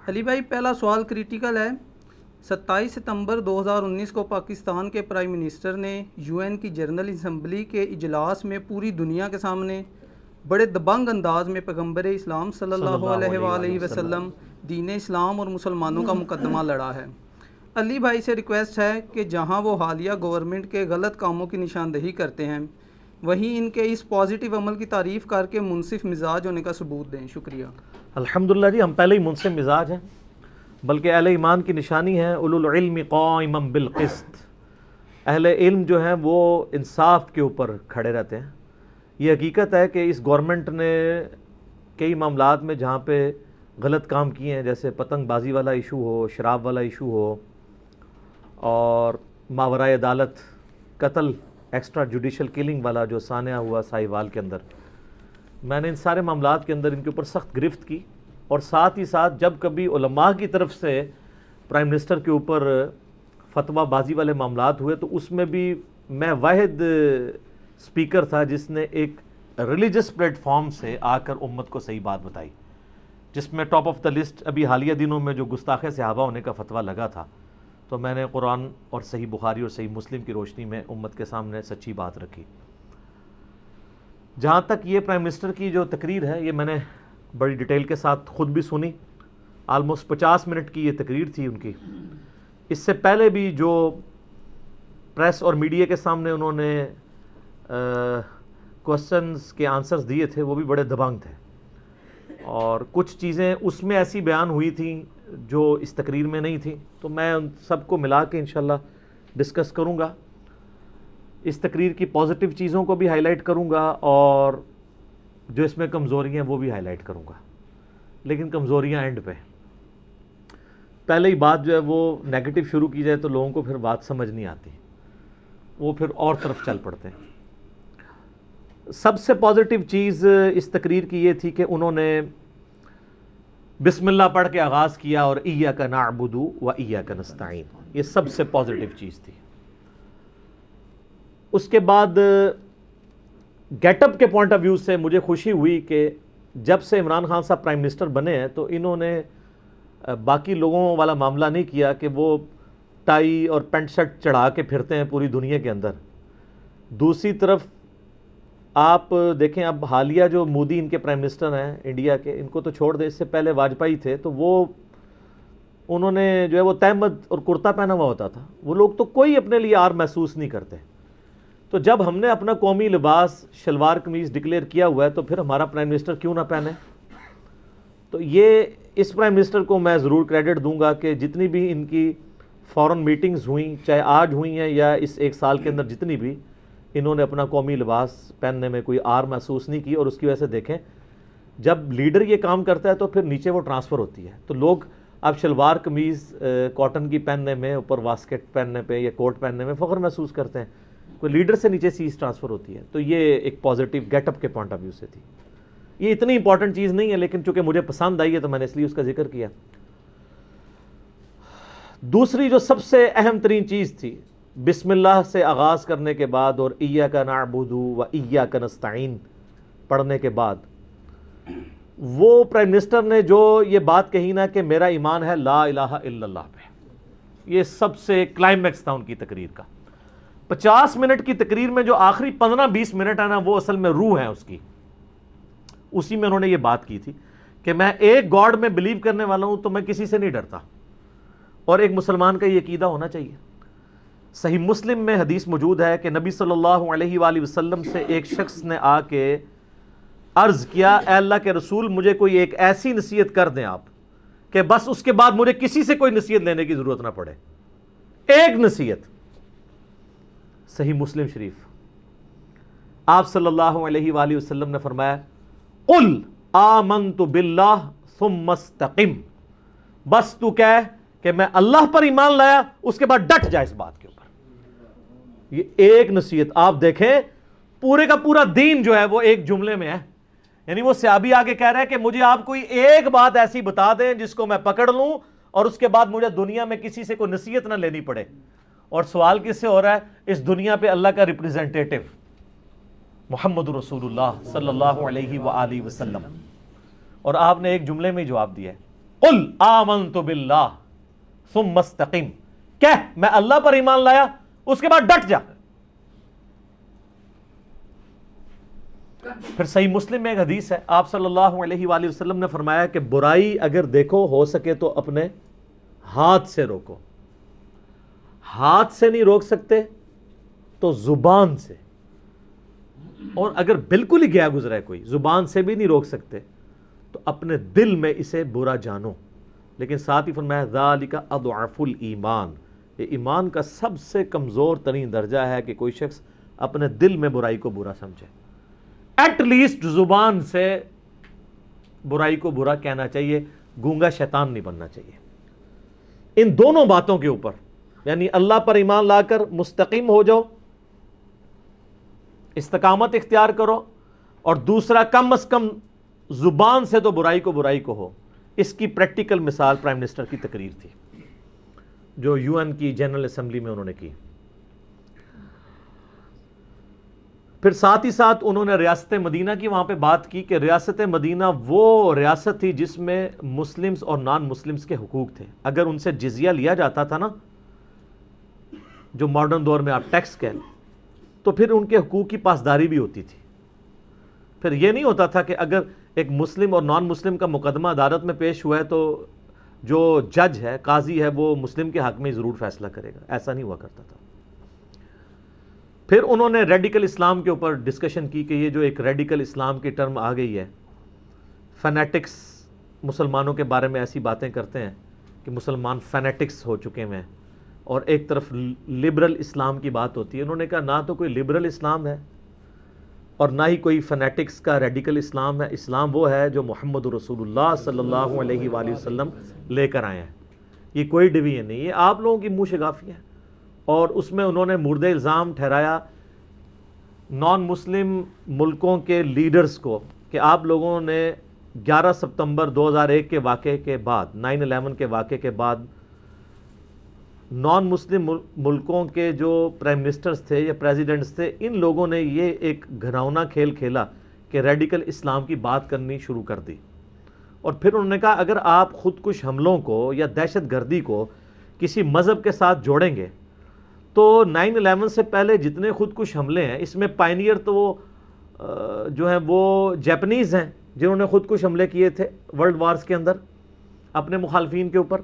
علی بھائی پہلا سوال کریٹیکل ہے۔ 27 ستمبر 2019 کو پاکستان کے پرائم منسٹر نے یو این کی جنرل اسمبلی کے اجلاس میں پوری دنیا کے سامنے بڑے دبنگ انداز میں پیغمبر اسلام صلی اللہ علیہ وآلہ وسلم، دین اسلام اور مسلمانوں کا مقدمہ لڑا ہے۔ علی بھائی سے ریکویسٹ ہے کہ جہاں وہ حالیہ گورنمنٹ کے غلط کاموں کی نشاندہی کرتے ہیں، وہیں ان کے اس پازیٹیو عمل کی تعریف کر کے منصف مزاج ہونے کا ثبوت دیں۔ شکریہ۔ الحمدللہ جی، ہم پہلے ہی منصف مزاج ہیں، بلکہ اہل ایمان کی نشانی ہے اولو العلم قائما بالقسط۔ اہل علم جو ہیں وہ انصاف کے اوپر کھڑے رہتے ہیں۔ یہ حقیقت ہے کہ اس گورنمنٹ نے کئی معاملات میں جہاں پہ غلط کام کیے ہیں، جیسے پتنگ بازی والا ایشو ہو، شراب والا ایشو ہو، اور ماورائے عدالت قتل ایکسٹرا جوڈیشل کلنگ والا جو سانحہ ہوا ساہیوال کے اندر، میں نے ان سارے معاملات کے اندر ان کے اوپر سخت گرفت کی، اور ساتھ ہی ساتھ جب کبھی علماء کی طرف سے پرائم منسٹر کے اوپر فتویٰ بازی والے معاملات ہوئے تو اس میں بھی میں واحد سپیکر تھا جس نے ایک ریلیجس پلیٹ فارم سے آ کر امت کو صحیح بات بتائی، جس میں ٹاپ آف دا لسٹ ابھی حالیہ دنوں میں جو گستاخ صحابہ ہونے کا فتویٰ لگا تھا، تو میں نے قرآن اور صحیح بخاری اور صحیح مسلم کی روشنی میں امت کے سامنے سچی بات رکھی۔ جہاں تک یہ پرائم منسٹر کی جو تقریر ہے، یہ میں نے بڑی ڈیٹیل کے ساتھ خود بھی سنی، آلموسٹ 50 منٹ کی یہ تقریر تھی ان کی۔ اس سے پہلے بھی جو پریس اور میڈیا کے سامنے انہوں نے کوسچنز کے آنسرز دیے تھے وہ بھی بڑے دبنگ تھے، اور کچھ چیزیں اس میں ایسی بیان ہوئی تھیں جو اس تقریر میں نہیں تھیں، تو میں ان سب کو ملا کے انشاءاللہ ڈسکس کروں گا۔ اس تقریر کی پازیٹیو چیزوں کو بھی ہائی لائٹ کروں گا، اور جو اس میں کمزوریاں ہیں وہ بھی ہائی لائٹ کروں گا، لیکن کمزوریاں اینڈ پہ۔ پہلے ہی بات جو ہے وہ نیگیٹو شروع کی جائے تو لوگوں کو پھر بات سمجھ نہیں آتی، وہ پھر اور طرف چل پڑتے ہیں۔ سب سے پازیٹیو چیز اس تقریر کی یہ تھی کہ انہوں نے بسم اللہ پڑھ کے آغاز کیا، اور ایاک نعبد و ایاک نستعین، یہ سب سے پازیٹیو چیز تھی۔ اس کے بعد گیٹ اپ کے پوائنٹ آف ویو سے مجھے خوشی ہوئی کہ جب سے عمران خان صاحب پرائم منسٹر بنے ہیں تو انہوں نے باقی لوگوں والا معاملہ نہیں کیا کہ وہ ٹائی اور پینٹ شرٹ چڑھا کے پھرتے ہیں پوری دنیا کے اندر۔ دوسری طرف آپ دیکھیں، اب حالیہ جو مودی ان کے پرائم منسٹر ہیں انڈیا کے، ان کو تو چھوڑ دیں، اس سے پہلے واجپئی تھے، تو انہوں نے جو ہے وہ تہمد اور کرتا پہنا ہوا ہوتا تھا، وہ لوگ تو کوئی اپنے لیے آر محسوس نہیں کرتے۔ تو جب ہم نے اپنا قومی لباس شلوار قمیض ڈکلیئر کیا ہوا ہے تو پھر ہمارا پرائم منسٹر کیوں نہ پہنے؟ تو یہ اس پرائم منسٹر کو میں ضرور کریڈٹ دوں گا کہ جتنی بھی ان کی فورن میٹنگز ہوئیں، چاہے آج ہوئی ہیں یا اس ایک سال کے اندر جتنی بھی، انہوں نے اپنا قومی لباس پہننے میں کوئی آر محسوس نہیں کی، اور اس کی وجہ سے دیکھیں جب لیڈر یہ کام کرتا ہے تو پھر نیچے وہ ٹرانسفر ہوتی ہے، تو لوگ اب شلوار قمیض کاٹن کی پہننے میں، اوپر واسکٹ پہننے پہ یا کوٹ پہننے میں فخر محسوس کرتے ہیں، کوئی لیڈر سے نیچے چیز ٹرانسفر ہوتی ہے۔ تو یہ ایک پازیٹیو گیٹ اپ کے پوائنٹ آف ویو سے تھی۔ یہ اتنی امپورٹنٹ چیز نہیں ہے، لیکن چونکہ مجھے پسند آئی ہے تو میں نے اس لیے اس کا ذکر کیا۔ دوسری جو سب سے اہم ترین چیز تھی، بسم اللہ سے آغاز کرنے کے بعد اور ایاک نعبد و ایاک نستعین پڑھنے کے بعد، وہ پرائم منسٹر نے جو یہ بات کہی نا کہ میرا ایمان ہے لا الہ الا اللہ پہ، یہ سب سے کلائمیکس تھا ان کی تقریر کا۔ 50 منٹ کی تقریر میں جو آخری 15-20 منٹ ہے نا، وہ اصل میں روح ہے اس کی، اسی میں انہوں نے یہ بات کی تھی کہ میں ایک گاڈ میں بلیو کرنے والا ہوں تو میں کسی سے نہیں ڈرتا، اور ایک مسلمان کا یہ عقیدہ ہونا چاہیے۔ صحیح مسلم میں حدیث موجود ہے کہ نبی صلی اللہ علیہ وآلہ وسلم سے ایک شخص نے آ کے عرض کیا، اے اللہ کے رسول، مجھے کوئی ایک ایسی نصیحت کر دیں آپ کہ بس اس کے بعد مجھے کسی سے کوئی نصیحت لینے کی ضرورت نہ پڑے، ایک نصیحت۔ صحیح مسلم شریف، آپ صلی اللہ علیہ وآلہ وسلم نے فرمایا، قل آمنت باللہ ثم استقم، بس تو کہہ کہ میں اللہ پر ایمان لایا، اس کے بعد ڈٹ جائے اس بات کے اوپر۔ یہ ایک نصیحت آپ دیکھیں، پورے کا پورا دین جو ہے وہ ایک جملے میں ہے، یعنی وہ صحابی آگے کہہ رہے ہیں کہ مجھے آپ کوئی ایک بات ایسی بتا دیں جس کو میں پکڑ لوں اور اس کے بعد مجھے دنیا میں کسی سے کوئی نصیحت نہ لینی پڑے۔ اور سوال کس سے ہو رہا ہے؟ اس دنیا پہ اللہ کا ریپریزنٹیٹو محمد رسول اللہ صلی اللہ علیہ وآلہ وسلم، اور آپ نے ایک جملے میں جواب دیا ہے قل آمنت باللہ ثم استقم، کہہ میں اللہ پر ایمان لایا، اس کے بعد ڈٹ جا۔ پھر صحیح مسلم میں ایک حدیث ہے، آپ صلی اللہ علیہ وآلہ وسلم نے فرمایا کہ برائی اگر دیکھو ہو سکے تو اپنے ہاتھ سے روکو، ہاتھ سے نہیں روک سکتے تو زبان سے، اور اگر بالکل ہی گیا گزرا ہے کوئی، زبان سے بھی نہیں روک سکتے تو اپنے دل میں اسے برا جانو۔ لیکن ساتھ ہی فرمایا ذالک اضعف الایمان، یہ ایمان کا سب سے کمزور ترین درجہ ہے کہ کوئی شخص اپنے دل میں برائی کو برا سمجھے۔ ایٹ لیسٹ زبان سے برائی کو برا کہنا چاہیے، گونگا شیطان نہیں بننا چاہیے۔ ان دونوں باتوں کے اوپر، یعنی اللہ پر ایمان لا کر مستقیم ہو جاؤ، استقامت اختیار کرو، اور دوسرا کم از کم زبان سے تو برائی کو ہو۔ اس کی پریکٹیکل مثال پرائم منسٹر کی تقریر تھی جو یو این کی جنرل اسمبلی میں انہوں نے کی۔ پھر ساتھ ہی ساتھ انہوں نے ریاست مدینہ کی وہاں پہ بات کی کہ ریاست مدینہ وہ ریاست تھی جس میں مسلمز اور نان مسلمز کے حقوق تھے۔ اگر ان سے جزیہ لیا جاتا تھا نا، جو ماڈرن دور میں آپ ٹیکس کہہ لیں، تو پھر ان کے حقوق کی پاسداری بھی ہوتی تھی۔ پھر یہ نہیں ہوتا تھا کہ اگر ایک مسلم اور نان مسلم کا مقدمہ عدالت میں پیش ہوا ہے تو جو جج ہے، قاضی ہے، وہ مسلم کے حق میں ضرور فیصلہ کرے گا، ایسا نہیں ہوا کرتا تھا۔ پھر انہوں نے ریڈیکل اسلام کے اوپر ڈسکشن کی کہ یہ جو ایک ریڈیکل اسلام کی ٹرم آ گئی ہے، فینیٹکس مسلمانوں کے بارے میں ایسی باتیں کرتے ہیں کہ مسلمان فینیٹکس ہو چکے ہیں، اور ایک طرف لبرل اسلام کی بات ہوتی ہے۔ انہوں نے کہا نہ تو کوئی لبرل اسلام ہے اور نہ ہی کوئی فنیٹکس کا ریڈیکل اسلام ہے، اسلام وہ ہے جو محمد رسول اللہ صلی اللہ علیہ وآلہ وسلم لے کر آئے ہیں۔ یہ کوئی ڈویژن نہیں، یہ آپ لوگوں کی منہ شگافی ہے۔ اور اس میں انہوں نے مورد الزام ٹھہرایا نان مسلم ملکوں کے لیڈرز کو کہ آپ لوگوں نے 11 ستمبر 2001 کے واقعے کے بعد، 9/11 کے واقعے کے بعد، نان مسلم ملکوں کے جو پرائم منسٹرز تھے یا پریزیڈنٹس تھے، ان لوگوں نے یہ ایک گھناؤنا کھیل کھیلا کہ ریڈیکل اسلام کی بات کرنی شروع کر دی۔ اور پھر انہوں نے کہا اگر آپ خودکش حملوں کو یا دہشت گردی کو کسی مذہب کے ساتھ جوڑیں گے تو 9/11 سے پہلے جتنے خودکش حملے ہیں اس میں پائنیئر تو وہ جو ہیں وہ جیپنیز ہیں جنہوں نے خودکش حملے کیے تھے ورلڈ وارز کے اندر اپنے مخالفین کے اوپر۔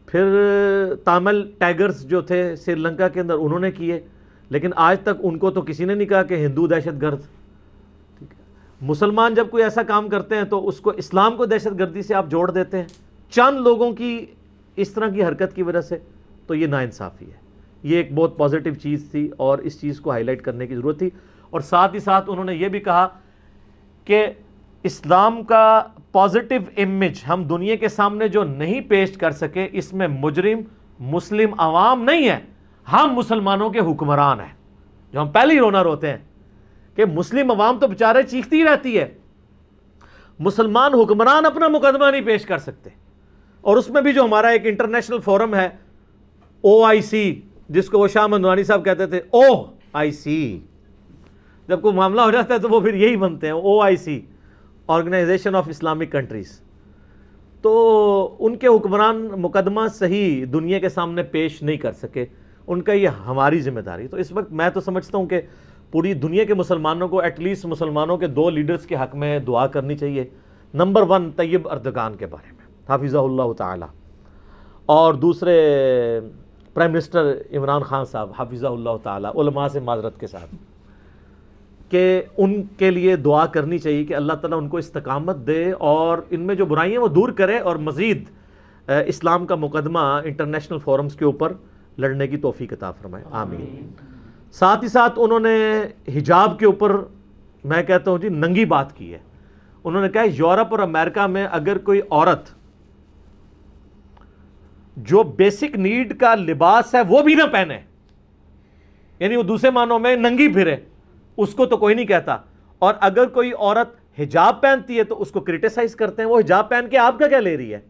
پھر تامل ٹائگرز جو تھے سری لنکا کے اندر انہوں نے کیے، لیکن آج تک ان کو تو کسی نے نہیں کہا کہ ہندو دہشت گرد۔ مسلمان جب کوئی ایسا کام کرتے ہیں تو اس کو اسلام کو دہشت گردی سے آپ جوڑ دیتے ہیں چند لوگوں کی اس طرح کی حرکت کی وجہ سے، تو یہ ناانصافی ہے۔ یہ ایک بہت پازیٹیو چیز تھی اور اس چیز کو ہائی لائٹ کرنے کی ضرورت تھی۔ اور ساتھ ہی ساتھ انہوں نے یہ بھی کہا کہ اسلام کا پازیٹیو امیج ہم دنیا کے سامنے جو نہیں پیش کر سکے، اس میں مجرم مسلم عوام نہیں ہے، ہم مسلمانوں کے حکمران ہیں، جو ہم پہلے ہی رونا روتے ہیں کہ مسلم عوام تو بیچارے چیختی رہتی ہے، مسلمان حکمران اپنا مقدمہ نہیں پیش کر سکتے۔ اور اس میں بھی جو ہمارا ایک انٹرنیشنل فورم ہے OIC، جس کو وہ شاہ مندوانی صاحب کہتے تھے OIC، جب کوئی معاملہ ہو جاتا ہے تو وہ پھر یہی بنتے ہیں OIC، organisation of Islamic countries. تو ان کے حکمران مقدمہ صحیح دنیا کے سامنے پیش نہیں کر سکے، ان کا یہ ہماری ذمہ داری۔ تو اس وقت میں تو سمجھتا ہوں کہ پوری دنیا کے مسلمانوں کو ایٹ لیسٹ مسلمانوں کے 2 لیڈرز کے حق میں دعا کرنی چاہیے۔ نمبر 1 طیب اردگان کے بارے میں، حافظہ اللہ تعالی، اور دوسرے پرائم منسٹر عمران خان صاحب حافظہ اللہ تعالی، علماء سے معذرت کے ساتھ، کہ ان کے لیے دعا کرنی چاہیے کہ اللہ تعالیٰ ان کو استقامت دے اور ان میں جو برائیاں وہ دور کرے اور مزید اسلام کا مقدمہ انٹرنیشنل فورمز کے اوپر لڑنے کی توفیق عطا فرمائے، آمین۔ ساتھ ہی ساتھ انہوں نے حجاب کے اوپر میں کہتا ہوں جی ننگی بات کی ہے۔ انہوں نے کہا یورپ اور امریکہ میں اگر کوئی عورت جو بیسک نیڈ کا لباس ہے وہ بھی نہ پہنے، یعنی وہ دوسرے معنوں میں ننگی پھرے، اس کو تو کوئی نہیں کہتا، اور اگر کوئی عورت حجاب پہنتی ہے تو اس کو کرٹیسائز کرتے ہیں، وہ حجاب پہن کے آپ کا کیا لے رہی ہے؟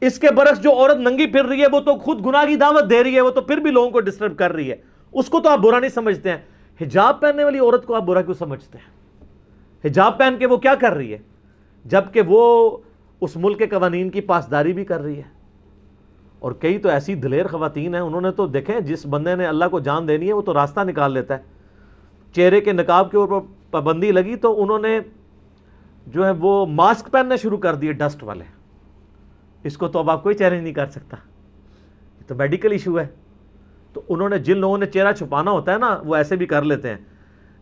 اس کے برعکس جو عورت ننگی پھر رہی ہے وہ تو خود گناہ کی دعوت دے رہی ہے، وہ تو پھر بھی لوگوں کو ڈسٹرب کر رہی ہے، اس کو تو آپ برا نہیں سمجھتے ہیں۔ حجاب پہننے والی عورت کو آپ برا کیوں سمجھتے ہیں؟ حجاب پہن کے وہ کیا کر رہی ہے؟ جبکہ وہ اس ملک کے قوانین کی پاسداری بھی کر رہی ہے. اور کئی تو ایسی دلیر خواتین ہیں, انہوں نے تو دیکھیں جس بندے نے اللہ کو جان دینی ہے وہ تو راستہ نکال لیتا ہے. چہرے کے نقاب کے اوپر پابندی لگی تو انہوں نے جو ہے وہ ماسک پہننے شروع کر دیے ڈسٹ والے. اس کو تو اب آپ کوئی چیلنج نہیں کر سکتا, یہ تو میڈیکل ایشو ہے. تو انہوں نے, جن لوگوں نے چہرہ چھپانا ہوتا ہے نا وہ ایسے بھی کر لیتے ہیں.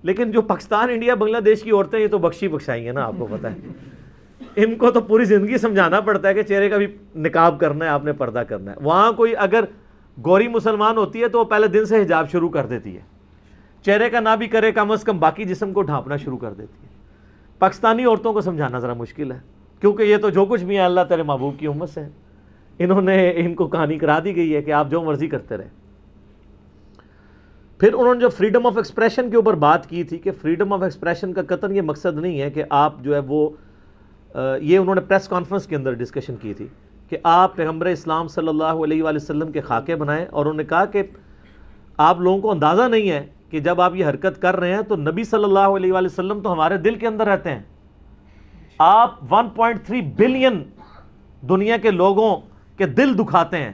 لیکن جو پاکستان, انڈیا, بنگلہ دیش کی عورتیں یہ تو بخشی بخشائی ہیں نا, آپ کو پتہ ہے. ان کو تو پوری زندگی سمجھانا پڑتا ہے کہ چہرے کا بھی نقاب کرنا ہے, آپ نے پردہ کرنا ہے. وہاں کوئی اگر گوری مسلمان ہوتی ہے تو وہ پہلے دن سے حجاب شروع کر دیتی ہے, چہرے کا نہ بھی کرے کم از کم باقی جسم کو ڈھانپنا شروع کر دیتی ہے. پاکستانی عورتوں کو سمجھانا ذرا مشکل ہے, کیونکہ یہ تو جو کچھ بھی ہے اللہ تیرے محبوب کی امت سے ہے. ان کو کہانی کرا دی گئی ہے کہ آپ جو مرضی کرتے رہے. پھر انہوں نے جو فریڈم آف ایکسپریشن کے اوپر بات کی تھی کہ فریڈم آف ایکسپریشن کا قطعاً یہ مقصد نہیں ہے کہ آپ جو ہے وہ یہ انہوں نے پریس کانفرنس کے اندر ڈسکشن کی تھی کہ آپ پیغمبر اسلام صلی اللہ علیہ وآلہ وسلم کے خاکے بنائیں. اور انہوں نے کہا کہ آپ لوگوں کو اندازہ نہیں ہے کہ جب آپ یہ حرکت کر رہے ہیں تو نبی صلی اللہ علیہ وآلہ وسلم تو ہمارے دل کے اندر رہتے ہیں. آپ 1.3 بلین دنیا کے لوگوں کے دل دکھاتے ہیں.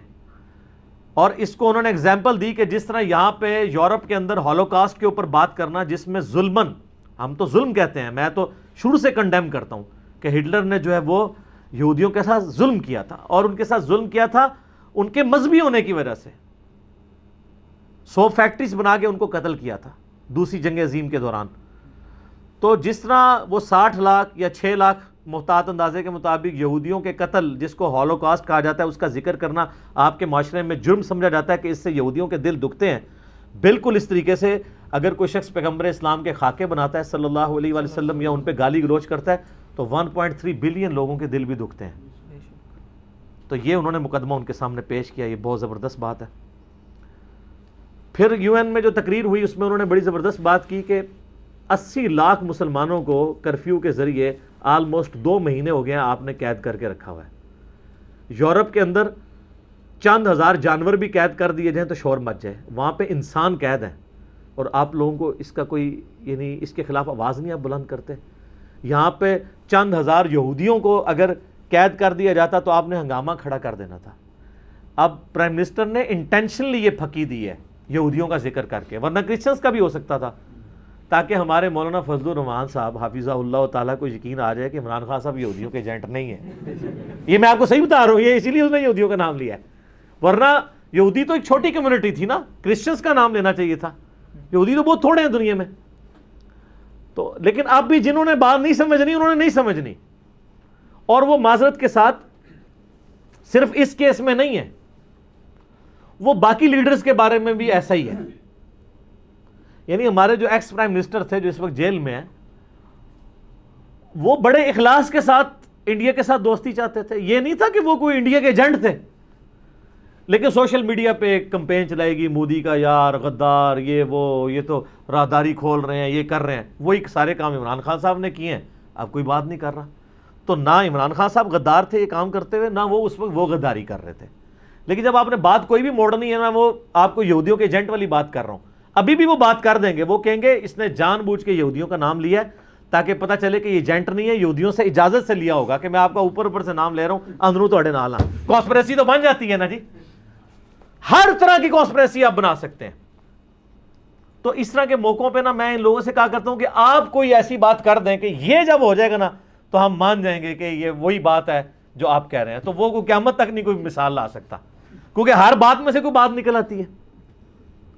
اور اس کو انہوں نے اگزامپل دی کہ جس طرح یہاں پہ یورپ کے اندر ہولوکاسٹ کے اوپر بات کرنا, جس میں ظلمن, ہم تو ظلم کہتے ہیں, میں تو شروع سے کنڈیم کرتا ہوں کہ ہٹلر نے جو ہے وہ یہودیوں کے ساتھ ظلم کیا تھا, اور ان کے ساتھ ظلم کیا تھا ان کے مذہبی ہونے کی وجہ سے. 100 فیکٹریز بنا کے ان کو قتل کیا تھا دوسری جنگ عظیم کے دوران. تو جس طرح وہ 60 لاکھ یا 6 لاکھ محتاط اندازے کے مطابق یہودیوں کے قتل, جس کو ہولوکاسٹ کہا جاتا ہے, اس کا ذکر کرنا آپ کے معاشرے میں جرم سمجھا جاتا ہے کہ اس سے یہودیوں کے دل دکھتے ہیں. بالکل اس طریقے سے اگر کوئی شخص پیغمبر اسلام کے خاکے بناتا ہے صلی اللہ علیہ وآلہ وسلم یا ان پہ گالی گلوچ کرتا ہے تو 1.3 بلین لوگوں کے دل بھی دکھتے ہیں. تو یہ انہوں نے مقدمہ ان کے سامنے پیش کیا, یہ بہت زبردست بات ہے. پھر یو این میں جو تقریر ہوئی اس میں انہوں نے بڑی زبردست بات کی کہ 80 لاکھ مسلمانوں کو کرفیو کے ذریعے آلموسٹ 2 مہینے ہو گئے ہیں آپ نے قید کر کے رکھا ہوا ہے. یورپ کے اندر چند ہزار جانور بھی قید کر دیے جائیں تو شور مچ جائے, وہاں پہ انسان قید ہیں, اور آپ لوگوں کو اس کا کوئی یعنی اس کے خلاف آواز نہیں آپ بلند کرتے. یہاں پہ چند ہزار یہودیوں کو اگر قید کر دیا جاتا تو آپ نے ہنگامہ کھڑا کر دینا تھا. اب پرائم منسٹر نے انٹینشنلی یہ پھکی دی ہے یہودیوں کا ذکر کر کے, ورنہ کرسچنس کا بھی ہو سکتا تھا, تاکہ ہمارے مولانا فضل الرحمان صاحب حافظہ اللہ تعالیٰ کو یقین آ جائے کہ عمران خان صاحب یہودیوں کے ایجنٹ نہیں ہیں. یہ میں آپ کو صحیح بتا رہا ہوں, یہ اسی لیے اس نے یہودیوں کا نام لیا ہے, ورنہ یہودی تو ایک چھوٹی کمیونٹی تھی نا, کرسچنس کا نام لینا چاہیے تھا. یہودی تو بہت تھوڑے ہیں دنیا میں. تو لیکن اب بھی جنہوں نے بات نہیں سمجھنی انہوں نے نہیں سمجھنی, اور وہ معذرت کے ساتھ صرف اس کیس میں نہیں ہے, وہ باقی لیڈرز کے بارے میں بھی ایسا ہی ہے. یعنی ہمارے جو ایکس پرائم منسٹر تھے جو اس وقت جیل میں ہیں, وہ بڑے اخلاص کے ساتھ انڈیا کے ساتھ دوستی چاہتے تھے. یہ نہیں تھا کہ وہ کوئی انڈیا کے ایجنٹ تھے, لیکن سوشل میڈیا پہ ایک کمپین چلائے گی مودی کا یار غدار, یہ تو راہداری کھول رہے ہیں, یہ کر رہے ہیں. وہی سارے کام عمران خان صاحب نے کیے ہیں, اب کوئی بات نہیں کر رہا. تو نہ عمران خان صاحب غدار تھے یہ کام کرتے ہوئے, نہ وہ اس وقت وہ غداری کر رہے تھے. لیکن جب آپ نے بات کوئی بھی موڑنی ہے, میں وہ آپ کو یہودیوں کے ایجنٹ والی بات کر رہا ہوں, ابھی بھی وہ بات کر دیں گے. وہ کہیں گے اس نے جان بوجھ کے یہودیوں کا نام لیا ہے تاکہ پتہ چلے کہ یہ ایجنٹ نہیں ہے, یہودیوں سے اجازت سے لیا ہوگا کہ میں آپ کا اوپر سے نام لے رہا ہوں, اندروں توڑے نال ہاں. کانسپریسی تو بن جاتی ہے نا جی, ہر طرح کی کانسپریسی آپ بنا سکتے ہیں. تو اس طرح کے موقعوں پہ نا میں ان لوگوں سے کہا کرتا ہوں کہ آپ کوئی ایسی بات کر دیں کہ یہ جب ہو جائے گا نا تو ہم مان جائیں گے کہ یہ وہی بات ہے جو آپ کہہ رہے ہیں. تو وہ قیامت تک نہیں کوئی مثال لا سکتا, کیونکہ ہر بات میں سے کوئی بات نکل آتی ہے.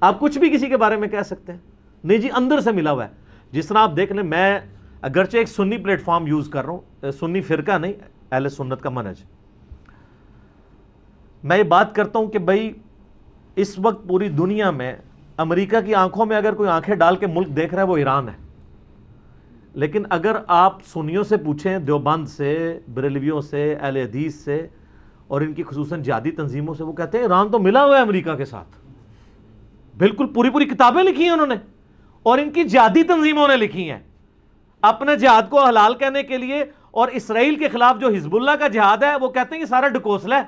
آپ کچھ بھی کسی کے بارے میں کہہ سکتے ہیں, نہیں جی اندر سے ملا ہوا ہے. جس طرح آپ دیکھ لیں, میں اگرچہ ایک سنی پلیٹ فارم یوز کر رہا ہوں, سنی فرقہ نہیں, اہل سنت کا منہج, میں یہ بات کرتا ہوں کہ بھائی اس وقت پوری دنیا میں امریکہ کی آنکھوں میں اگر کوئی آنکھیں ڈال کے ملک دیکھ رہا ہے وہ ایران ہے. لیکن اگر آپ سنیوں سے پوچھیں, دیوبند سے, بریلویوں سے, اہل حدیث سے, اور ان کی خصوصاً جہادی تنظیموں سے, وہ کہتے ہیں ایران تو ملا ہوا ہے امریکہ کے ساتھ. بالکل پوری کتابیں لکھی ہیں انہوں نے, اور ان کی جہادی تنظیموں نے لکھی ہیں اپنے جہاد کو حلال کہنے کے لیے. اور اسرائیل کے خلاف جو حزب اللہ کا جہاد ہے وہ کہتے ہیں کہ سارا ڈکوسلا ہے,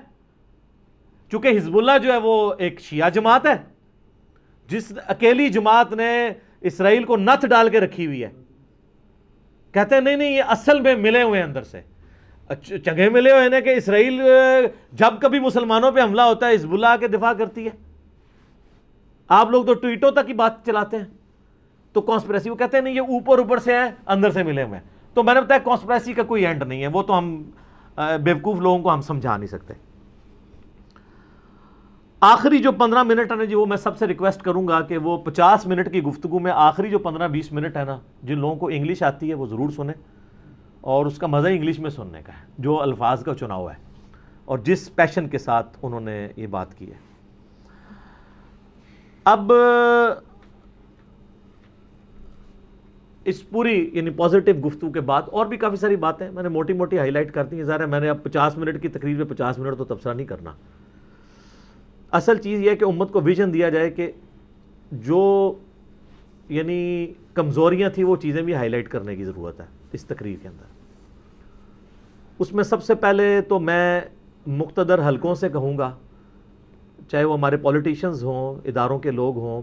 چونکہ حزب اللہ جو ہے وہ ایک شیعہ جماعت ہے, جس اکیلی جماعت نے اسرائیل کو نتھ ڈال کے رکھی ہوئی ہے. کہتے ہیں نہیں یہ اصل میں ملے ہوئے ہیں اندر سے. چنگے ملے ہوئے ہیں کہ اسرائیل جب کبھی مسلمانوں پہ حملہ ہوتا ہے حزب اللہ کے دفاع کرتی ہے. آپ لوگ تو ٹویٹوں تک کی بات چلاتے ہیں. تو کانسپریسی وہ کہتے ہیں نہیں یہ اوپر سے ہیں اندر سے ملے ہوئے ہیں. تو میں نے بتایا کانسپریسی کا کوئی اینڈ نہیں ہے, وہ تو ہم بیوقوف لوگوں کو ہم سمجھا نہیں سکتے. آخری جو 15 منٹ ہے نا جی, وہ میں سب سے ریکویسٹ کروں گا کہ وہ 50 منٹ کی گفتگو میں آخری جو 15-20 منٹ ہے نا, جن لوگوں کو انگلش آتی ہے وہ ضرور سنیں, اور اس کا مزہ انگلش میں سننے کا ہے, جو الفاظ کا چناؤ ہے اور جس پیشن کے ساتھ انہوں نے یہ بات کی ہے. اب اس پوری یعنی پازیٹیو گفتگو کے بعد اور بھی کافی ساری باتیں میں نے موٹی موٹی ہائی لائٹ کر دی ہیں. ظاہر ہے میں نے اب 50 منٹ کی تقریر میں 50 منٹ تو تبصرہ نہیں کرنا. اصل چیز یہ ہے کہ امت کو ویژن دیا جائے کہ جو یعنی کمزوریاں تھیں وہ چیزیں بھی ہائی لائٹ کرنے کی ضرورت ہے اس تقریر کے اندر. اس میں سب سے پہلے تو میں مقتدر حلقوں سے کہوں گا, چاہے وہ ہمارے پولیٹیشنز ہوں, اداروں کے لوگ ہوں,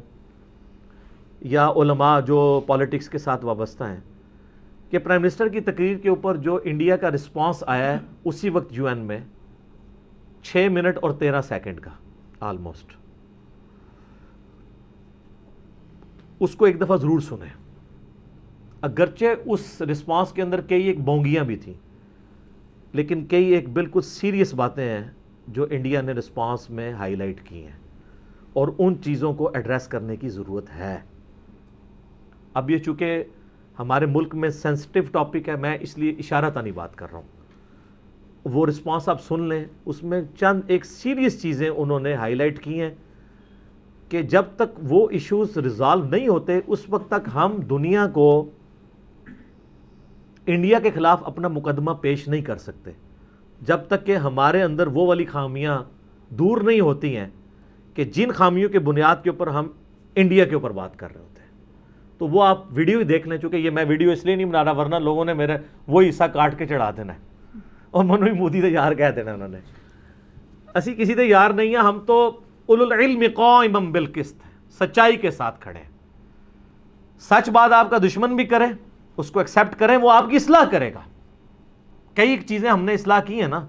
یا علماء جو پالیٹکس کے ساتھ وابستہ ہیں, کہ پرائم منسٹر کی تقریر کے اوپر جو انڈیا کا رسپانس آیا ہے اسی وقت یو این میں 6 منٹ اور 13 سیکنڈ کا آلموسٹ, اس کو ایک دفعہ ضرور سنیں. اگرچہ اس رسپانس کے اندر کئی ایک بونگیاں بھی تھیں, لیکن کئی ایک بالکل سیریس باتیں ہیں جو انڈیا نے رسپانس میں ہائی لائٹ کی ہیں, اور ان چیزوں کو ایڈریس کرنے کی ضرورت ہے. اب یہ چونکہ ہمارے ملک میں سینسٹیو ٹاپک ہے, میں اس لیے اشارہ تانی بات کر رہا ہوں. وہ رسپانس آپ سن لیں, اس میں چند ایک سیریس چیزیں انہوں نے ہائی لائٹ کی ہیں کہ جب تک وہ ایشوز ریزالو نہیں ہوتے اس وقت تک ہم دنیا کو انڈیا کے خلاف اپنا مقدمہ پیش نہیں کر سکتے, جب تک کہ ہمارے اندر وہ والی خامیاں دور نہیں ہوتی ہیں کہ جن خامیوں کے بنیاد کے اوپر ہم انڈیا کے اوپر بات کر رہے ہوتے ہیں. تو وہ آپ ویڈیو ہی دیکھ لیں, چونکہ یہ میں ویڈیو اس لیے نہیں بنا رہا ورنہ لوگوں نے میرے وہ حصہ کاٹ کے چڑھا دینا ہے اور منوی مودی تے یار کہہ دینا انہوں نے. اسی کسی تے یار نہیں ہیں, ہم تو اولو العلم قائما بالقسط, سچائی کے ساتھ کھڑے ہیں. سچ بات آپ کا دشمن بھی کرے اس کو ایکسیپٹ کریں, وہ آپ کی اصلاح کرے گا. کئی چیزیں ہم نے اصلاح کی ہیں نا,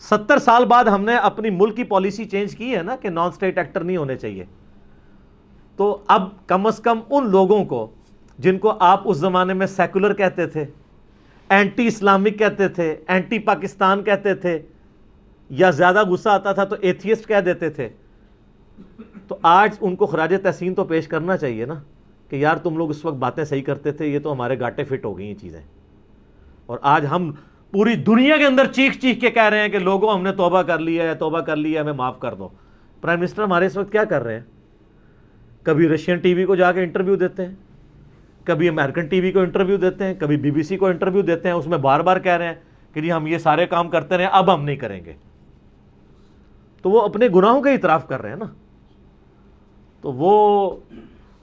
70 سال بعد ہم نے اپنی ملک کی پالیسی چینج کی ہے نا کہ نان اسٹیٹ ایکٹر نہیں ہونے چاہیے. تو اب کم از کم ان لوگوں کو جن کو آپ اس زمانے میں سیکولر کہتے تھے, اینٹی اسلامک کہتے تھے, اینٹی پاکستان کہتے تھے, یا زیادہ غصہ آتا تھا تو ایتھیسٹ کہہ دیتے تھے, تو آج ان کو خراج تحسین تو پیش کرنا چاہیے نا کہ یار تم لوگ اس وقت باتیں صحیح کرتے تھے, یہ تو ہمارے گاٹے فٹ ہو گئی ہیں چیزیں. اور آج ہم پوری دنیا کے اندر چیخ چیخ کے کہہ رہے ہیں کہ لوگوں ہم نے توبہ کر لیا ہے, توبہ کر لیا ہے, ہمیں معاف کر دو. پرائم منسٹر ہمارے اس وقت کیا کر رہے ہیں, کبھی رشین ٹی وی کو جا کے انٹرویو دیتے ہیں, کبھی امریکن ٹی وی کو انٹرویو دیتے ہیں, کبھی بی بی سی کو انٹرویو دیتے ہیں, اس میں بار بار کہہ رہے ہیں کہ جی ہم یہ سارے کام کرتے رہے, اب ہم نہیں کریں گے. تو وہ اپنے گناہوں کا اعتراف کر رہے ہیں نا. تو وہ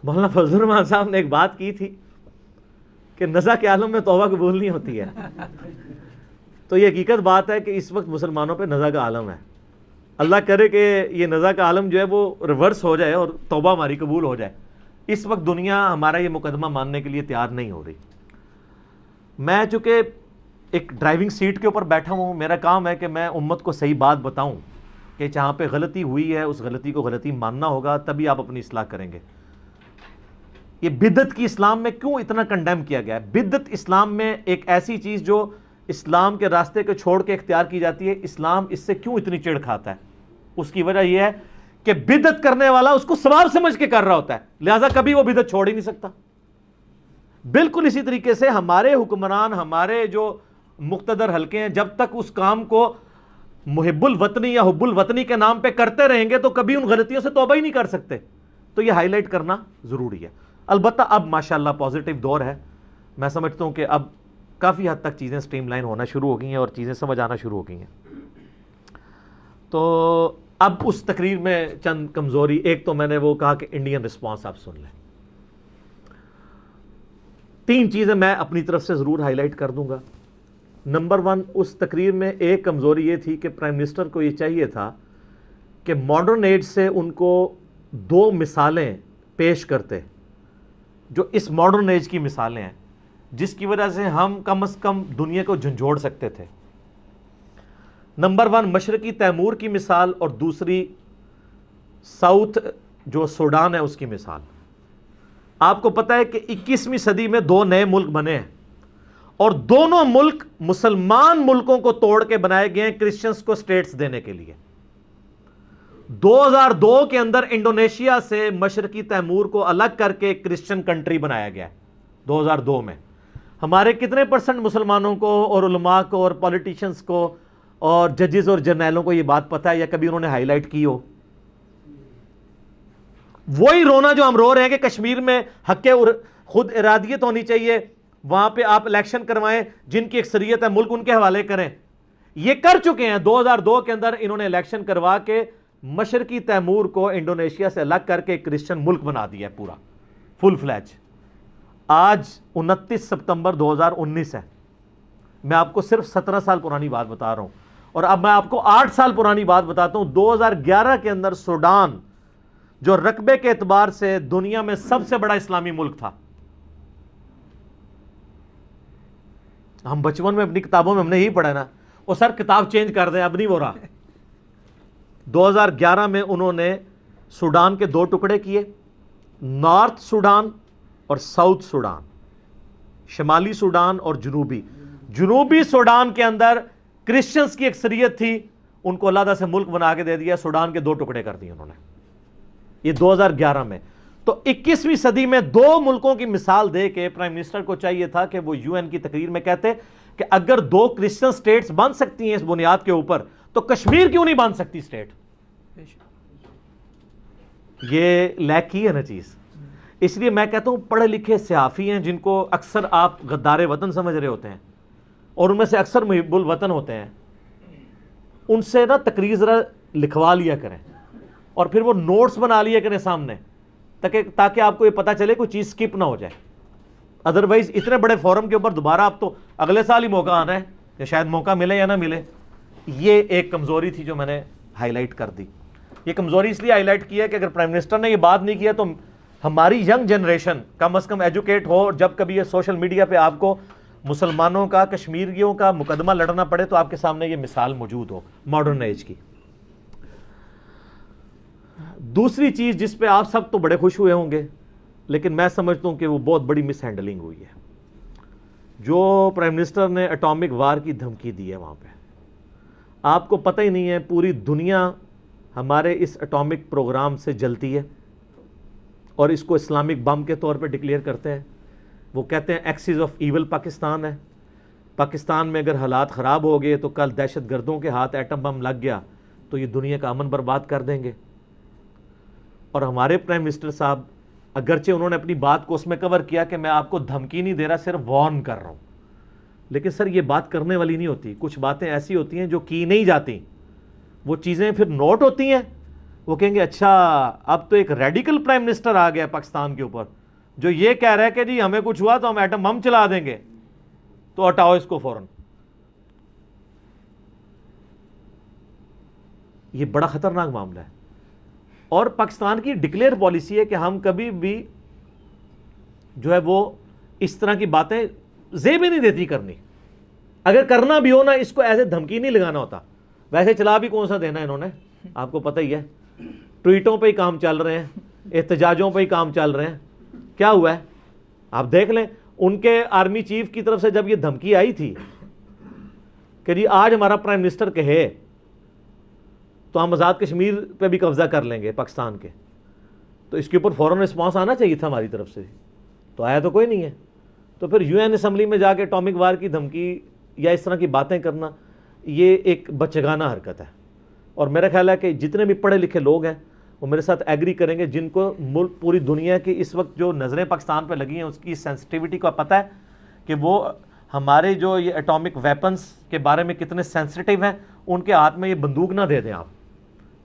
مولانا فضل الرحمان صاحب نے ایک بات کی تھی کہ نزا کے عالم میں توبہ قبول نہیں ہوتی ہے. تو یہ حقیقت بات ہے کہ اس وقت مسلمانوں پہ نزا کا عالم ہے. اللہ کرے کہ یہ نزا کا عالم جو ہے وہ ریورس ہو جائے اور توبہ ہماری قبول ہو جائے. اس وقت دنیا ہمارا یہ مقدمہ ماننے کے لیے تیار نہیں ہو رہی. میں چونکہ ایک ڈرائیونگ سیٹ کے اوپر بیٹھا ہوں, میرا کام ہے کہ میں امت کو صحیح بات بتاؤں کہ جہاں پہ غلطی ہوئی ہے اس غلطی کو غلطی ماننا ہوگا, تبھی آپ اپنی اصلاح کریں گے. یہ بدعت کی اسلام میں کیوں اتنا کنڈیم کیا گیا ہے؟ بدعت اسلام میں ایک ایسی چیز جو اسلام کے راستے کو چھوڑ کے اختیار کی جاتی ہے, اسلام اس سے کیوں اتنی چڑ کھاتا ہے؟ اس کی وجہ یہ ہے کہ بدعت کرنے والا اس کو ثواب سمجھ کے کر رہا ہوتا ہے, لہذا کبھی وہ بدعت چھوڑ ہی نہیں سکتا. بالکل اسی طریقے سے ہمارے حکمران, ہمارے جو مقتدر حلقے ہیں, جب تک اس کام کو محب الوطنی یا حب الوطنی کے نام پہ کرتے رہیں گے تو کبھی ان غلطیوں سے توبہ ہی نہیں کر سکتے. تو یہ ہائی لائٹ کرنا ضروری ہے. البتہ اب ماشاءاللہ پازیٹیو دور ہے, میں سمجھتا ہوں کہ اب کافی حد تک چیزیں سٹریم لائن ہونا شروع ہو گئی ہیں اور چیزیں سمجھ آنا شروع ہو گئی ہیں. تو اب اس تقریر میں چند کمزوری, ایک تو میں نے وہ کہا کہ انڈین رسپانس آپ سن لیں. 3 چیزیں میں اپنی طرف سے ضرور ہائی لائٹ کر دوں گا. نمبر 1, اس تقریر میں ایک کمزوری یہ تھی کہ پرائم منسٹر کو یہ چاہیے تھا کہ ماڈرن ایج سے ان کو 2 مثالیں پیش کرتے جو اس ماڈرن ایج کی مثالیں ہیں, جس کی وجہ سے ہم کم از کم دنیا کو جھنجھوڑ سکتے تھے. نمبر 1 مشرقی تیمور کی مثال، اور دوسری ساؤتھ جو سوڈان ہے اس کی مثال۔ آپ کو پتا ہے کہ 21ویں صدی میں 2 نئے ملک بنے ہیں، اور دونوں ملک مسلمان ملکوں کو توڑ کے بنائے گئے ہیں کرسچنز کو سٹیٹس دینے کے لیے۔ 2002 کے اندر انڈونیشیا سے مشرقی تیمور کو الگ کر کے کرسچن کنٹری بنایا گیا ہے 2002 میں۔ ہمارے کتنے % مسلمانوں کو اور علماء کو اور پولیٹیشنز کو اور ججز اور جرنیلوں کو یہ بات پتہ ہے، یا کبھی انہوں نے ہائی لائٹ کی ہو؟ وہی رونا جو ہم رو رہے ہیں کہ کشمیر میں حق خود ارادیت ہونی چاہیے، وہاں پہ آپ الیکشن کروائیں، جن کی اکثریت ہے ملک ان کے حوالے کریں، یہ کر چکے ہیں۔ 2002 کے اندر انہوں نے الیکشن کروا کے مشرقی تیمور کو انڈونیشیا سے الگ کر کے کرسچن ملک بنا دیا ہے پورا فل فلیج۔ آج 29 ستمبر 2019 ہے، میں آپ کو صرف 17 سال پرانی بات بتا رہا ہوں، اور اب میں آپ کو 8 سال پرانی بات بتاتا ہوں۔ 2011 کے اندر سوڈان جو رقبے کے اعتبار سے دنیا میں سب سے بڑا اسلامی ملک تھا، ہم بچپن میں اپنی کتابوں میں ہم نے یہی پڑھا نا، وہ سر کتاب چینج کر دیں اب نہیں ہو رہا۔ 2011 میں انہوں نے سوڈان کے 2 ٹکڑے کیے، نارتھ سوڈان اور ساؤتھ سوڈان، شمالی سوڈان اور جنوبی سوڈان کے اندر کرسچنز کی اکثریت تھی، ان کو علیحدہ سے ملک بنا کے دے دیا، سوڈان کے 2 ٹکڑے کر دیے انہوں نے، یہ 2011 میں۔ تو 21ویں صدی میں 2 ملکوں کی مثال دے کے پرائم منسٹر کو چاہیے تھا کہ وہ UN کی تقریر میں کہتے کہ اگر 2 کرسچن سٹیٹس بن سکتی ہیں اس بنیاد کے اوپر تو کشمیر کیوں نہیں بن سکتی سٹیٹ؟ یہ لیک کی ہے نا چیز۔ اس لیے میں کہتا ہوں پڑھے لکھے صحافی ہیں جن کو اکثر آپ غدار وطن سمجھ رہے ہوتے ہیں، اور ان میں سے اکثر محب الوطن ہوتے ہیں، ان سے نا تقریر ذرا لکھوا لیا کریں اور پھر وہ نوٹس بنا لیا کریں سامنے، تاکہ آپ کو یہ پتا چلے کوئی چیز سکپ نہ ہو جائے۔ ادروائز اتنے بڑے فورم کے اوپر دوبارہ آپ تو اگلے سال ہی موقع آنا ہے، یا شاید موقع ملے یا نہ ملے۔ یہ ایک کمزوری تھی جو میں نے ہائی لائٹ کر دی۔ یہ کمزوری اس لیے ہائی لائٹ کی ہے کہ اگر پرائم منسٹر نے یہ بات نہیں کیا تو ہماری ینگ جنریشن کم از کم ایجوکیٹ ہو، اور جب کبھی یہ سوشل میڈیا پہ آپ کو مسلمانوں کا، کشمیریوں کا مقدمہ لڑنا پڑے تو آپ کے سامنے یہ مثال موجود ہو ماڈرن ایج کی۔ دوسری چیز جس پہ آپ سب تو بڑے خوش ہوئے ہوں گے، لیکن میں سمجھتا ہوں کہ وہ بہت بڑی مس ہینڈلنگ ہوئی ہے، جو پرائم منسٹر نے اٹامک وار کی دھمکی دی ہے وہاں پہ۔ آپ کو پتہ ہی نہیں ہے پوری دنیا ہمارے اس اٹامک پروگرام سے جلتی ہے، اور اس کو اسلامک بم کے طور پہ ڈکلیئر کرتے ہیں۔ وہ کہتے ہیں ایکسس آف ایول پاکستان ہے، پاکستان میں اگر حالات خراب ہو گئے تو کل دہشت گردوں کے ہاتھ ایٹم بم لگ گیا تو یہ دنیا کا امن برباد کر دیں گے۔ اور ہمارے پرائم منسٹر صاحب اگرچہ انہوں نے اپنی بات کو اس میں کور کیا کہ میں آپ کو دھمکی نہیں دے رہا، صرف وارن کر رہا ہوں، لیکن سر یہ بات کرنے والی نہیں ہوتی۔ کچھ باتیں ایسی ہوتی ہیں جو کی نہیں جاتی، وہ چیزیں پھر نوٹ ہوتی ہیں۔ وہ کہیں گے اچھا اب تو ایک ریڈیکل پرائم منسٹر آ گیا پاکستان کے اوپر جو یہ کہہ رہا ہے کہ جی ہمیں کچھ ہوا تو ہم ایٹم بم چلا دیں گے، تو ہٹاؤ اس کو فوراً۔ یہ بڑا خطرناک معاملہ ہے، اور پاکستان کی ڈکلیئر پالیسی ہے کہ ہم کبھی بھی جو ہے وہ اس طرح کی باتیں زیب ہی نہیں دیتی کرنی۔ اگر کرنا بھی ہو نا اس کو ایسے دھمکی نہیں لگانا ہوتا۔ ویسے چلا بھی کون سا دینا انہوں نے، آپ کو پتہ ہی ہے، ٹویٹوں پہ ہی کام چل رہے ہیں، احتجاجوں پہ ہی کام چل رہے ہیں۔ کیا ہوا ہے آپ دیکھ لیں، ان کے آرمی چیف کی طرف سے جب یہ دھمکی آئی تھی کہ جی آج ہمارا پرائم منسٹر کہے تو ہم آزاد کشمیر پہ بھی قبضہ کر لیں گے پاکستان کے، تو اس کے اوپر فوراً رسپانس آنا چاہیے تھا ہماری طرف سے، تو آیا تو کوئی نہیں ہے۔ تو پھر UN اسمبلی میں جا کے اٹامک وار کی دھمکی یا اس طرح کی باتیں کرنا یہ ایک بچگانہ حرکت ہے، اور میرا خیال ہے کہ جتنے بھی پڑھے لکھے لوگ ہیں وہ میرے ساتھ ایگری کریں گے، جن کو ملک پوری دنیا کی اس وقت جو نظریں پاکستان پہ لگی ہیں اس کی سینسٹیوٹی کا پتہ ہے کہ وہ ہمارے جو یہ اٹامک ویپنز کے بارے میں کتنے سینسٹیو ہیں، ان کے ہاتھ میں یہ بندوق نہ دے دیں آپ۔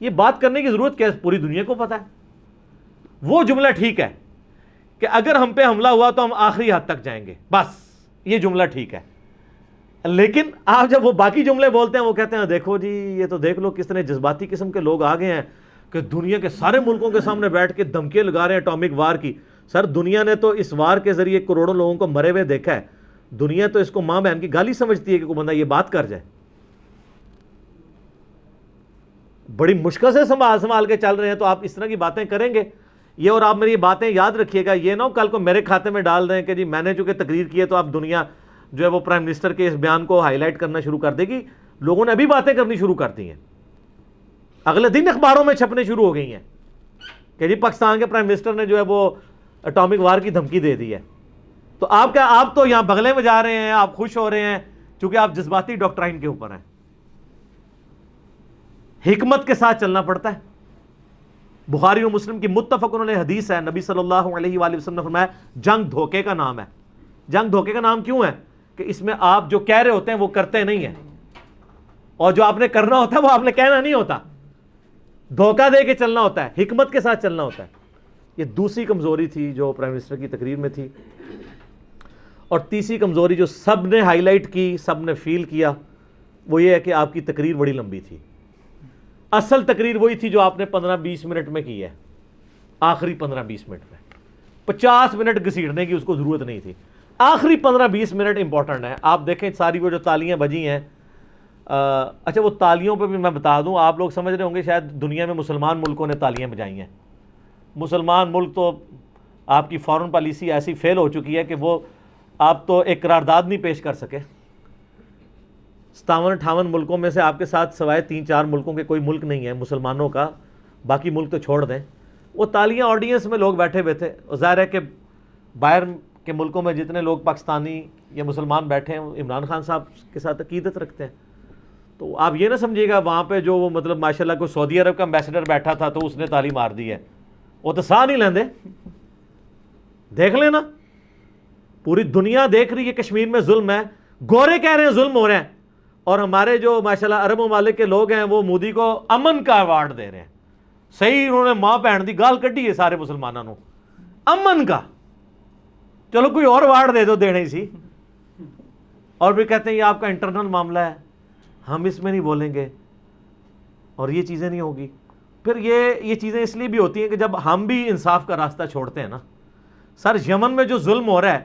یہ بات کرنے کی ضرورت کیا ہے، پوری دنیا کو پتہ ہے۔ وہ جملہ ٹھیک ہے کہ اگر ہم پہ حملہ ہوا تو ہم آخری حد تک جائیں گے، بس یہ جملہ ٹھیک ہے، لیکن آپ جب وہ باقی جملے بولتے ہیں وہ کہتے ہیں دیکھو جی یہ تو دیکھ لو کس طرح جذباتی قسم کے لوگ آ گئے ہیں کہ دنیا کے سارے ملکوں کے سامنے بیٹھ کے دھمکیاں لگا رہے ہیں اٹامک وار کی۔ سر دنیا نے تو اس وار کے ذریعے کروڑوں لوگوں کو مرے ہوئے دیکھا ہے، دنیا تو اس کو ماں بہن کی گالی سمجھتی ہے کہ کوئی بندہ یہ بات کر جائے۔ بڑی مشکل سے سنبھال کے چل رہے ہیں، تو آپ اس طرح کی باتیں کریں گے یہ، اور آپ میری یہ باتیں یاد رکھیے گا، یہ نہ ہو کل کو میرے کھاتے میں ڈال دیں کہ جی میں نے چونکہ تقریر کی ہے تو آپ دنیا جو ہے وہ پرائم منسٹر کے اس بیان کو ہائی لائٹ کرنا شروع کر دے گی. لوگوں نے ابھی باتیں کرنی شروع کر دی ہیں، اگلے دن اخباروں میں چھپنے شروع ہو گئی ہیں کہ جی پاکستان کے پرائم منسٹر نے جو ہے وہ اٹامک وار کی دھمکی دے دی ہے. تو آپ کیا، آپ تو یہاں بغلیں بجا رہے ہیں، آپ خوش ہو رہے ہیں چونکہ آپ جذباتی ڈاکٹرائن کے اوپر ہیں. حکمت کے ساتھ چلنا پڑتا ہے. بخاری و مسلم کی متفق علیہ حدیث ہے، نبی صلی اللہ علیہ وآلہ وسلم نے فرمایا جنگ دھوکے کا نام ہے. جنگ دھوکے کا نام کیوں ہے؟ کہ اس میں آپ جو کہہ رہے ہوتے ہیں وہ کرتے نہیں ہیں، اور جو آپ نے کرنا ہوتا ہے وہ آپ نے کہنا نہیں ہوتا، دھوکہ دے کے چلنا ہوتا ہے، حکمت کے ساتھ چلنا ہوتا ہے. یہ دوسری کمزوری تھی جو پرائم منسٹر کی تقریر میں تھی. اور تیسری کمزوری جو سب نے ہائی لائٹ کی، سب نے فیل کیا، وہ یہ ہے کہ آپ کی تقریر بڑی لمبی تھی. اصل تقریر وہی تھی جو آپ نے 15-20 منٹ میں کی ہے، آخری 15-20 منٹ میں. 50 منٹ گھسیڑنے کی اس کو ضرورت نہیں تھی، آخری 15-20 منٹ امپورٹنٹ ہے. آپ دیکھیں ساری وہ جو تالیاں بجی ہیں، اچھا وہ تالیوں پہ بھی میں بتا دوں، آپ لوگ سمجھ رہے ہوں گے شاید دنیا میں مسلمان ملکوں نے تالیاں بجائی ہیں. مسلمان ملک تو آپ کی فارن پالیسی ایسی فیل ہو چکی ہے کہ وہ آپ تو ایک قرارداد نہیں پیش کر سکے. 57-58 ملکوں میں سے آپ کے ساتھ سوائے 3-4 ملکوں کے کوئی ملک نہیں ہے مسلمانوں کا، باقی ملک تو چھوڑ دیں. وہ تالیاں آڈینس میں لوگ بیٹھے ہوئے تھے، اور ظاہر ہے کہ باہر کے ملکوں میں جتنے لوگ پاکستانی یا مسلمان بیٹھے ہیں عمران خان صاحب کے ساتھ عقیدت رکھتے ہیں. تو آپ یہ نہ سمجھیے گا وہاں پہ جو وہ مطلب ماشاءاللہ کوئی سعودی عرب کا امبیسڈر بیٹھا تھا تو اس نے تالی مار دی ہے، وہ تو ساہ نہیں لیندے. دیکھ لینا، پوری دنیا دیکھ رہی ہے کشمیر میں ظلم ہے، گورے کہہ رہے ہیں ظلم ہو رہے ہیں، اور ہمارے جو ماشاءاللہ عرب ممالک کے لوگ ہیں وہ مودی کو امن کا ایوارڈ دے رہے ہیں. صحیح انہوں نے ماں بہن دی گال کڈی ہے سارے مسلمانوں، امن کا. چلو کوئی اور ایوارڈ دے دو، دینے ہی سی. اور بھی کہتے ہیں یہ آپ کا انٹرنل معاملہ ہے، ہم اس میں نہیں بولیں گے، اور یہ چیزیں نہیں ہوگی. پھر یہ چیزیں اس لیے بھی ہوتی ہیں کہ جب ہم بھی انصاف کا راستہ چھوڑتے ہیں نا. سر یمن میں جو ظلم ہو رہا ہے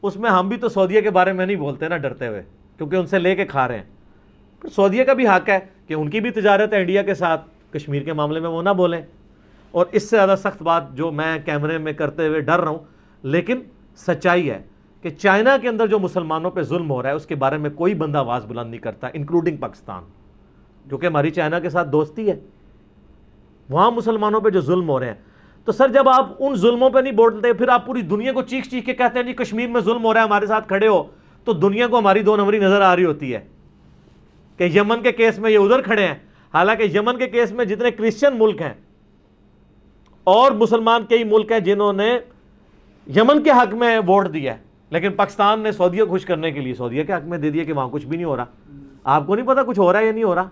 اس میں ہم بھی تو سعودیہ کے بارے میں نہیں بولتے نا ڈرتے ہوئے، کیونکہ ان سے لے کے کھا رہے ہیں. پھر سعودیہ کا بھی حق ہے کہ ان کی بھی تجارت ہے انڈیا کے ساتھ، کشمیر کے معاملے میں وہ نہ بولیں. اور اس سے زیادہ سخت بات جو میں کیمرے میں کرتے ہوئے ڈر رہا ہوں، لیکن سچائی ہے کہ چائنا کے اندر جو مسلمانوں پہ ظلم ہو رہا ہے اس کے بارے میں کوئی بندہ آواز بلند نہیں کرتا، انکلوڈنگ پاکستان، جو کہ ہماری چائنا کے ساتھ دوستی ہے. وہاں مسلمانوں پہ جو ظلم ہو رہے ہیں، تو سر جب آپ ان ظلموں پہ نہیں بولتے، پھر آپ پوری دنیا کو چیخ چیخ کے کہتے ہیں جی کشمیر میں ظلم ہو رہا ہے ہمارے ساتھ کھڑے ہو، تو دنیا کو ہماری 2 نمبری نظر آ رہی ہوتی ہے کہ یمن کے کیس میں یہ ادھر کھڑے ہیں. حالانکہ یمن کے کیس میں جتنے کرسچن ملک ہیں اور مسلمان کئی ملک ہیں جنہوں نے یمن کے حق میں ووٹ دیا ہے، لیکن پاکستان نے سعودیہ کو خوش کرنے کے لیے سعودیہ کے حق میں دے دیا کہ وہاں کچھ بھی نہیں ہو رہا. آپ کو نہیں پتا کچھ ہو رہا ہے یا نہیں ہو رہا.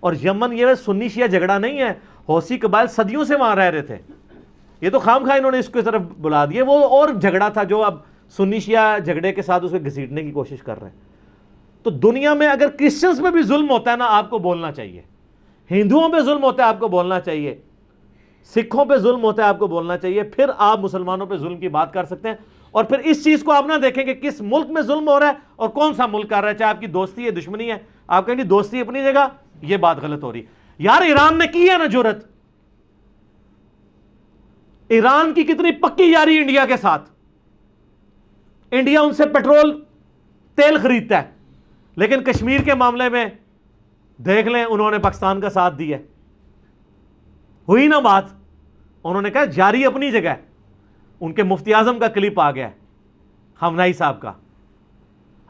اور یمن یہ سنی شیعہ جھگڑا نہیں ہے، حوثی قبائل صدیوں سے وہاں رہ رہے تھے، یہ تو خام خواہ انہوں نے اس کی طرف بلا دیا. وہ اور جھگڑا تھا جو اب سنی شیعہ جھگڑے کے ساتھ اس کو گھسیٹنے کی کوشش کر رہے ہیں. تو دنیا میں اگر کرسچنز میں بھی ظلم ہوتا ہے نا، آپ کو بولنا چاہیے. ہندوؤں پہ ظلم ہوتا ہے آپ کو بولنا چاہیے، سکھوں پہ ظلم ہوتا ہے آپ کو بولنا چاہیے. پھر آپ مسلمانوں پہ ظلم کی بات کر سکتے ہیں. اور پھر اس چیز کو آپ نہ دیکھیں کہ کس ملک میں ظلم ہو رہا ہے اور کون سا ملک کر رہا ہے، چاہے آپ کی دوستی ہے دشمنی ہے. آپ کہیں گے دوستی اپنی جگہ، یہ بات غلط ہو رہی. یار ایران نے کی ہے نا جرت، ایران کی کتنی پکی یاری انڈیا کے ساتھ. انڈیا ان سے پیٹرول تیل خریدتا ہے، لیکن کشمیر کے معاملے میں دیکھ لیں انہوں نے پاکستان کا ساتھ دیا. ہوئی نا بات. انہوں نے کہا جاری اپنی جگہ ہے. ان کے مفتی اعظم کا کلپ آ گیا ہے، خامنہئی صاحب کا،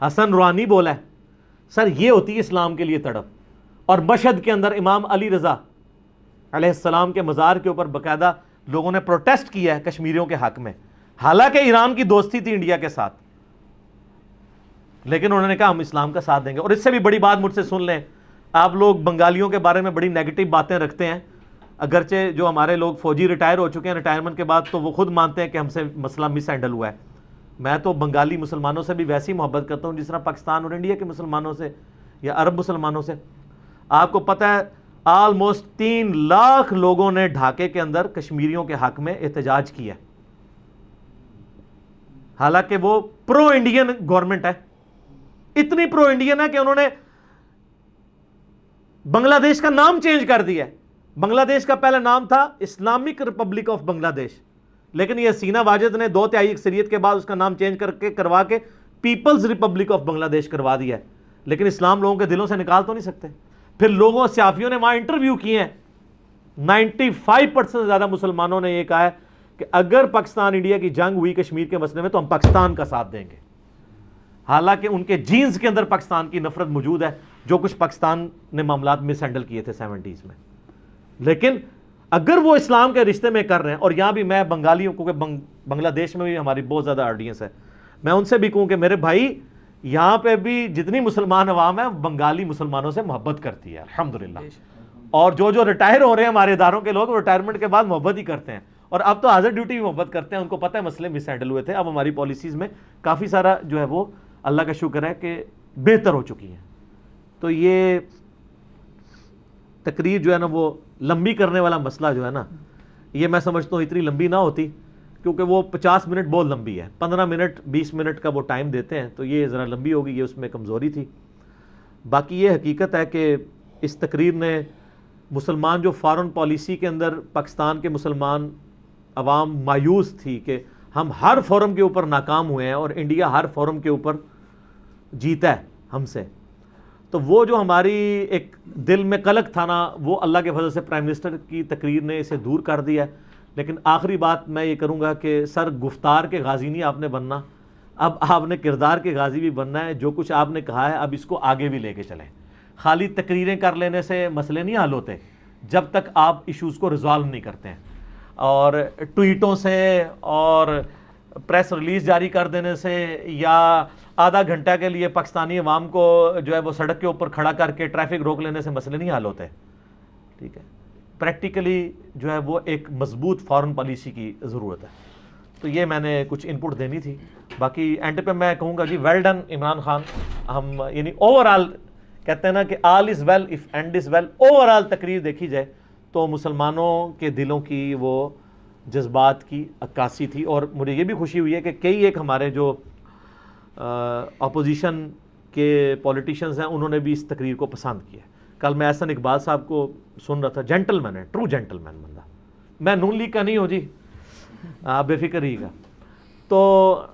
حسن روحانی بولا ہے. سر یہ ہوتی ہے اسلام کے لیے تڑپ. اور مشہد کے اندر امام علی رضا علیہ السلام کے مزار کے اوپر باقاعدہ لوگوں نے پروٹیسٹ کیا ہے کشمیریوں کے حق میں، حالانکہ ایران کی دوستی تھی انڈیا کے ساتھ، لیکن انہوں نے کہا ہم اسلام کا ساتھ دیں گے. اور اس سے بھی بڑی بات مجھ سے سن لیں، آپ لوگ بنگالیوں کے بارے میں بڑی نیگیٹو باتیں رکھتے ہیں، اگرچہ جو ہمارے لوگ فوجی ریٹائر ہو چکے ہیں ریٹائرمنٹ کے بعد، تو وہ خود مانتے ہیں کہ ہم سے مسئلہ مس ہینڈل ہوا ہے. میں تو بنگالی مسلمانوں سے بھی ویسی محبت کرتا ہوں جس طرح پاکستان اور انڈیا کے مسلمانوں سے یا عرب مسلمانوں سے. آپ کو پتہ ہے آلموسٹ 3 لاکھ لوگوں نے ڈھاکے کے اندر کشمیریوں کے حق میں احتجاج کیا، حالانکہ وہ پرو انڈین گورنمنٹ ہے. اتنی پرو انڈین ہے کہ انہوں نے بنگلہ دیش کا نام چینج کر دیا ہے. بنگلہ دیش کا پہلا نام تھا اسلامک ریپبلک آف بنگلہ دیش، لیکن یہ حسینہ واجد نے 2/3 اکثریت کے بعد اس کا نام چینج کروا کے پیپلز ریپبلک آف بنگلہ دیش کروا دیا ہے، لیکن اسلام لوگوں کے دلوں سے نکال تو نہیں سکتے۔ پھر لوگوں صحافیوں نے وہاں انٹرویو کیے ہیں، 95% سے زیادہ مسلمانوں نے یہ کہا ہے کہ اگر پاکستان انڈیا کی جنگ ہوئی کشمیر کے مسئلے میں تو ہم پاکستان کا ساتھ دیں گے، حالانکہ ان کے جینز کے اندر پاکستان کی نفرت موجود ہے، جو کچھ پاکستان نے معاملات مس ہینڈل کیے تھے 70s میں۔ لیکن اگر وہ اسلام کے رشتے میں کر رہے ہیں، اور یہاں بھی میں بنگالیوں کو، کہ بنگلہ دیش میں بھی ہماری بہت زیادہ آڈینس ہے، میں ان سے بھی کہوں کہ میرے بھائی یہاں پہ بھی جتنی مسلمان عوام ہے بنگالی مسلمانوں سے محبت کرتی ہے الحمدللہ، اور جو ریٹائر ہو رہے ہیں ہمارے اداروں کے لوگ، وہ ریٹائرمنٹ کے بعد محبت ہی کرتے ہیں، اور اب تو حاضر ڈیوٹی بھی محبت کرتے ہیں، ان کو پتہ ہے مسئلے مس ہینڈل ہوئے تھے، اب ہماری پالیسیز میں کافی سارا جو ہے وہ اللہ کا شکر ہے کہ بہتر ہو چکی ہیں۔ تو یہ تقریر جو ہے نا وہ لمبی کرنے والا مسئلہ جو ہے نا، یہ میں سمجھتا ہوں اتنی لمبی نہ ہوتی، کیونکہ وہ 50 منٹ بہت لمبی ہے، 15 منٹ 20 منٹ کا وہ ٹائم دیتے ہیں، تو یہ ذرا لمبی ہوگی، یہ اس میں کمزوری تھی۔ باقی یہ حقیقت ہے کہ اس تقریر نے مسلمان جو فارن پالیسی کے اندر پاکستان کے مسلمان عوام مایوس تھی کہ ہم ہر فورم کے اوپر ناکام ہوئے ہیں اور انڈیا ہر فورم کے اوپر جیتا ہے ہم سے، تو وہ جو ہماری ایک دل میں قلق تھا نا، وہ اللہ کے فضل سے پرائم منسٹر کی تقریر نے اسے دور کر دیا ہے۔ لیکن آخری بات میں یہ کروں گا کہ سر گفتار کے غازی نہیں آپ نے بننا، اب آپ نے کردار کے غازی بھی بننا ہے۔ جو کچھ آپ نے کہا ہے اب اس کو آگے بھی لے کے چلیں، خالی تقریریں کر لینے سے مسئلے نہیں حل ہوتے جب تک آپ ایشوز کو ریزالو نہیں کرتے ہیں، اور ٹویٹوں سے اور پریس ریلیز جاری کر دینے سے یا آدھا گھنٹہ کے لیے پاکستانی عوام کو جو ہے وہ سڑک کے اوپر کھڑا کر کے ٹریفک روک لینے سے مسئلے نہیں حل ہوتے، ٹھیک ہے۔ پریکٹیکلی جو ہے وہ ایک مضبوط فارن پالیسی کی ضرورت ہے۔ تو یہ میں نے کچھ ان پٹ دینی تھی۔ باقی اینڈ پہ میں کہوں گا جی ویل ڈن عمران خان، ہم یعنی اوور آل کہتے ہیں نا کہ all is well if end is well, overall تقریر دیکھی جائے تو مسلمانوں کے دلوں کی وہ جذبات کی عکاسی تھی، اور مجھے یہ بھی خوشی ہوئی ہے کہ کئی ایک ہمارے جو اپوزیشن کے پولیٹیشینز ہیں انہوں نے بھی اس تقریر کو پسند کیا۔ کل میں احسن اقبال صاحب کو سن رہا تھا، جینٹل مین ہے، ٹرو جینٹل مین بندہ، میں نون لیگ کا نہیں ہوں جی، آپ بے فکر رہیے گا۔ تو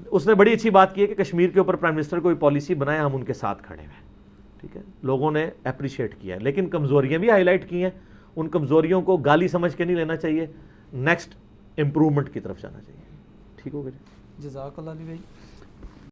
اس نے بڑی اچھی بات کی ہے کہ کشمیر کے اوپر پرائم منسٹر کوئی پالیسی بنائے، ہم ان کے ساتھ کھڑے ہیں، ٹھیک ہے۔ لوگوں نے اپریشیٹ کیا ہے، لیکن کمزوریاں بھی ہائی لائٹ کی ہیں، ان کمزوریوں کو گالی سمجھ کے نہیں لینا چاہیے، نیکسٹ امپرومنٹ کی طرف جانا چاہیے۔ ٹھیک ہوگا جی، جزاک اللہ علی بھائی۔